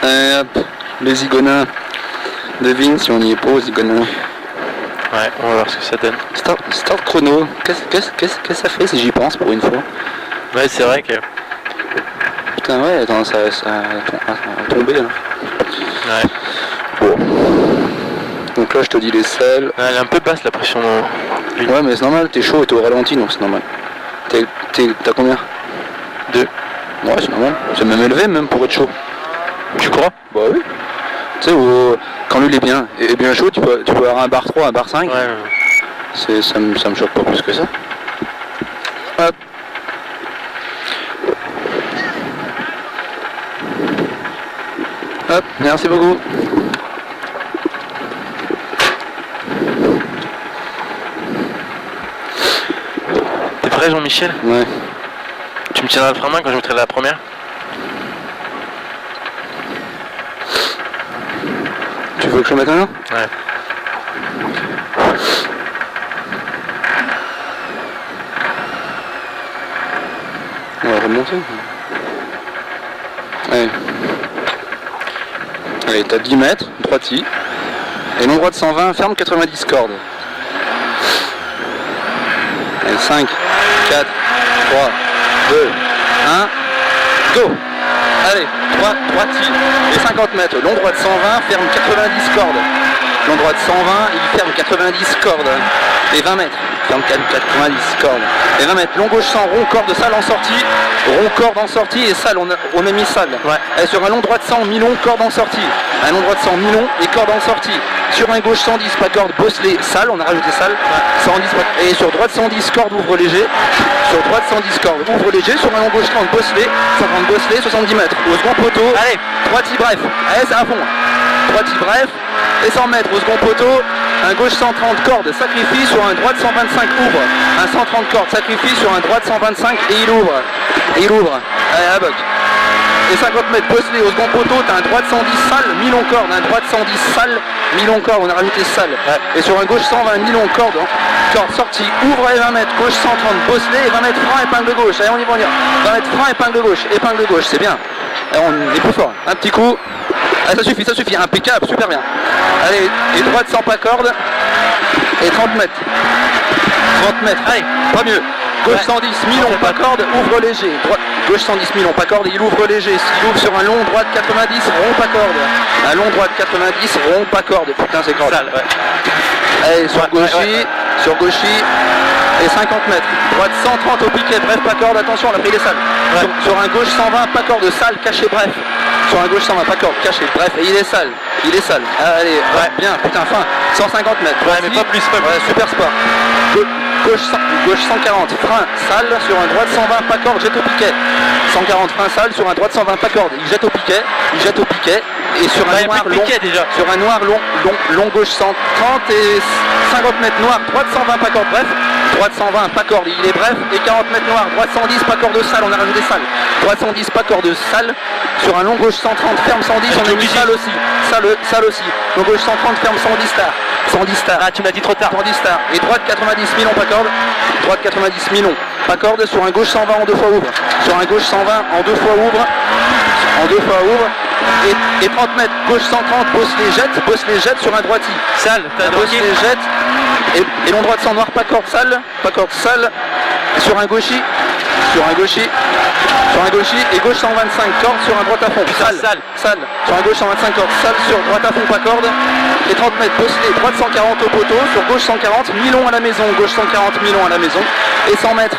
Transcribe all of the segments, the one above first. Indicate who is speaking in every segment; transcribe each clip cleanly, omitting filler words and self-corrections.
Speaker 1: Hop, les zigonins. Devine si on y est pas aux zigonins.
Speaker 2: Ouais, on va voir ce que ça donne.
Speaker 1: Start chrono. Qu'est-ce que ça fait si j'y pense pour une fois?
Speaker 2: Ouais, c'est vrai que...
Speaker 1: Putain, ouais, attends, ça a tombé là.
Speaker 2: Ouais.
Speaker 1: Bon. Donc là, je te dis les selles.
Speaker 2: Ouais, elle est un peu basse la pression.
Speaker 1: Ouais, mais c'est normal, t'es chaud et t'es au ralenti, donc c'est normal. T'as combien?
Speaker 2: 2.
Speaker 1: Ouais, c'est normal. C'est même élevé, même pour être chaud.
Speaker 2: Tu crois?
Speaker 1: Bah oui. Tu sais, quand l'huile est bien chaud, tu peux avoir un bar 3, un bar 5.
Speaker 2: Ouais.
Speaker 1: Ça me choque pas plus que ça. Hop. Hop, merci beaucoup.
Speaker 2: T'es prêt, Jean-Michel?
Speaker 1: Ouais.
Speaker 2: Tu me tiendras le frein à main quand je mettrai la première?
Speaker 1: Tu veux que je mette un?
Speaker 2: Ouais.
Speaker 1: On va remonter. Allez. Allez, t'as 10 mètres, droiti. Et long droit de 120, ferme 90 cordes. Allez, 5, 4, 3, 2, 1, go! Allez, droiti et 50 mètres. Long droit de 120, ferme 90 cordes. Long droit de 120, il ferme 90 cordes. Et 20 mètres, ferme 90 cordes. Et 20 mètres, long gauche 100, rond corde, salle en sortie. Rond corde en sortie et salle, on a mis salle.
Speaker 2: Ouais.
Speaker 1: Et sur un long droit de 100, mi-long, corde en sortie. Un long droit de 100, mi-long et corde en sortie. Sur un gauche 110, pas corde, bosselet, salle, on a rajouté salle. Ouais. 110, et sur droite 110, corde, ouvre léger. Sur droite 110, corde, ouvre léger. Sur un long gauche 30, bosselet, 130 bosselet, 70 mètres. Au second poteau, allez, droiti bref. Allez, c'est à fond. Droiti bref. Et 100 mètres au second poteau. Un gauche 130 cordes, sacrifie sur un droit de 125, ouvre. Un 130 cordes, sacrifie sur un droit de 125 et il ouvre. Et il ouvre. Allez, à boc. Et 50 mètres, bosselet au second poteau, t'as un droit de 110 salle, mi-long corde, un droit de 110 salle, mi-long corde, on a rajouté salle. Ouais. Et sur un gauche 120, mi-long corde, corde sortie, ouvre et 20 mètres, gauche 130, bosselet et 20 mètres frein, épingle gauche. Allez, on y va, on y va. 20 mètres frein, épingle gauche, c'est bien. Et on est plus fort. Un petit coup. Ah, ça suffit, impeccable, super bien. Allez, et droite sans pas corde. Et 30 mètres. 30 mètres, allez, pas mieux. Gauche 110, mi-long, pas corde, ouvre léger. Gauche 110, mi-long, pas corde, il ouvre léger. Il ouvre sur un long droit de 90, rond, pas corde. Un long droit de 90, rond, pas corde. Putain, c'est grave. Allez, sur gauchy, sur gauchy. Et 50 mètres. Droite 130 au piquet, bref, pas corde, attention, on a pris les salles. Ouais. Sur un gauche 120, pas corde, salle, caché, bref. Sur un gauche 120, pas corde, caché, bref, et il est sale. Allez, ouais, bien, putain, fin. 150 mètres. Ouais, mais pas plus, Ouais, super sport. Gauche 140, frein, salle, sur un droit de 120, pas corde, jette au piquet. 140, frein, salle, sur un droit de 120, pas corde, il jette au piquet, et sur un noir long, déjà. Sur un noir long gauche 130 et 50 mètres noir, droite 120, pas corde, bref. Droite 120, pas corde, il est bref, et 40 mètres noir, droite 110, pas corde salle, on a rajouté salle. Droite 110, pas corde salle, sur un long gauche 130, ferme 110, on a mis salle aussi. Salle aussi. Long gauche 130, ferme 110 star. 110 star. Ah, tu m'as dit trop tard. 110 star. Et droite 90 mi-long, pas corde. Droite 90 mi-long, pas corde, sur un gauche 120 en deux fois ouvre. Sur un gauche 120 en deux fois ouvre. Et 30 mètres, gauche 130, bosselet jette sur un droiti. Salle, bosselet jette. Et long droit de 100 noir, pas corde salle, sur un gauchy, et gauche 125 corde sur un droite à fond. Salle, sur un gauche 125 corde, salle sur droite à fond, pas corde. Et 30 mètres, bosselet, droite 140 au poteau, sur gauche 140, mi-long à la maison, gauche 140, mi-long à la maison. Et 100 mètres,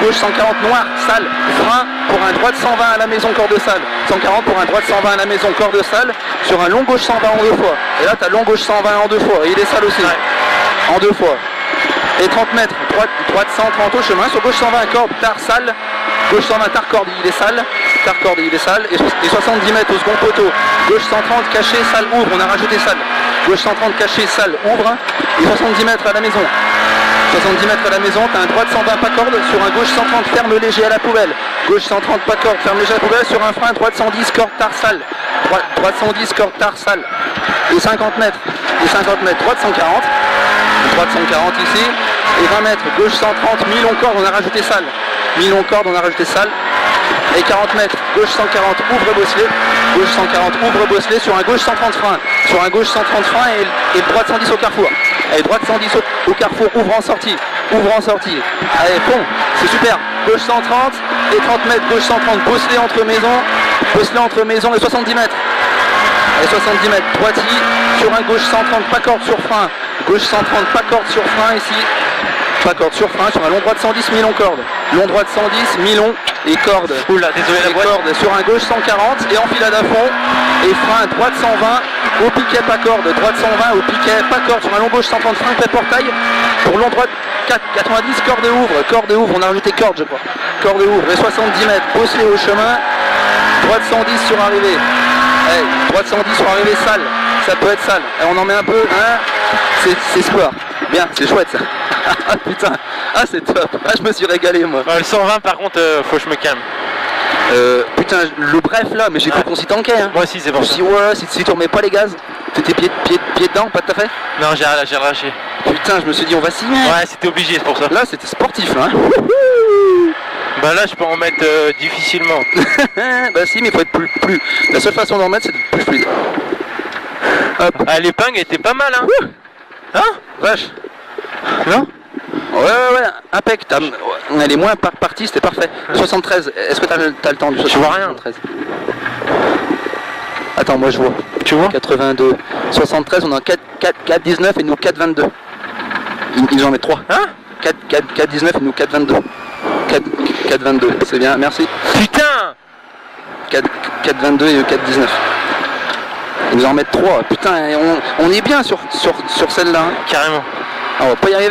Speaker 1: gauche 140 noir, salle, frein pour un droite 120 à la maison, corde salle. 140 pour un droite 120 à la maison, corde salle, sur un long gauche 120 en deux fois. Et là, t'as long gauche 120 en deux fois, et il est salle aussi. Ouais. En deux fois. Et 30 mètres, droite 130 au chemin, sur gauche 120 corde, tard salle, gauche 120 tard corde, il est salle, et 70 mètres au second poteau, gauche 130 caché, salle, ouvre, on a rajouté salle, gauche 130 caché, salle, ouvre, et 70 mètres à la maison. 70 mètres à la maison, t'as un droite 120 pas corde, sur un gauche 130 ferme léger à la poubelle, gauche 130 pas corde, ferme léger à la poubelle, sur un frein, droite 110 corde, tard salle, droite 110 corde, tard salle, et 50 mètres, droite 140, ici, et 20 mètres, gauche 130, mi-long corde, on a rajouté salle, et 40 mètres, gauche 140, ouvre Bosselet, gauche 140, ouvre Bosselet, sur un gauche 130 frein, sur un gauche 130 frein et droite 110 au carrefour. Allez, droite 110 au carrefour, ouvre en sortie, allez, pont, c'est super, gauche 130 et 30 mètres, gauche 130, Bosselet entre maison et 70 mètres. Allez, 70 mètres, droitie, sur un gauche 130, pas corde sur frein, gauche 130, pas corde sur frein ici. Pas corde sur frein, sur un long droit de 110, mi-long corde. Long droit de 110, mi-long et corde.
Speaker 2: Oula, désolé la boîte.
Speaker 1: Corde sur un gauche 140 et enfilade à fond. Et frein droite 120, au piquet pas corde, droite 120, au piquet pas corde, sur un long gauche 130, frein pet portail. Pour long droite 90, corde et ouvre, on a rajouté corde je crois. Corde et ouvre, et 70 mètres, Bosselet au chemin. Droite 110 sur arrivée. Allez, droite 110 sur arrivée, sale. Ça peut être sale. Et on en met un peu, hein. C'est sport. Bien, c'est chouette ça. Ah putain, ah c'est top, ah je me suis régalé moi.
Speaker 2: Le 120 par contre, faut que je me calme.
Speaker 1: Putain, le bref là, mais j'ai cru qu'on s'y tankait hein.
Speaker 2: Moi aussi c'est pour ça.
Speaker 1: Je me suis dit ouais, si tu remets pas les gaz, t'étais pied dedans, pas tout à fait.
Speaker 2: Non, j'ai relâché.
Speaker 1: Putain, je me suis dit on va s'y mettre.
Speaker 2: Ouais, c'était obligé, c'est pour ça.
Speaker 1: Là c'était sportif là. Hein.
Speaker 2: Bah là je peux en mettre difficilement.
Speaker 1: Bah si, mais il faut être plus. La seule façon d'en mettre c'est d'être plus fluide. Hop.
Speaker 2: Ah, l'épingle était pas mal hein. Hein?
Speaker 1: Vache.
Speaker 2: Non?
Speaker 1: Ouais, impec. Elle est moins par partie, c'était parfait. 73, est-ce que t'as le temps du 73?
Speaker 2: Je vois rien.
Speaker 1: Attends, moi je vois.
Speaker 2: Tu vois?
Speaker 1: 82. 73, on a 4,19 et nous 4,22. Ils en mettent 3.
Speaker 2: Hein?
Speaker 1: 4,19 et nous 4,22. 4,22, c'est bien, merci.
Speaker 2: Putain!
Speaker 1: 4,22 et 4,19. Ils nous en mettent 3. Putain, on est bien sur celle-là. Hein.
Speaker 2: Carrément.
Speaker 1: Ah, on va pas y arriver.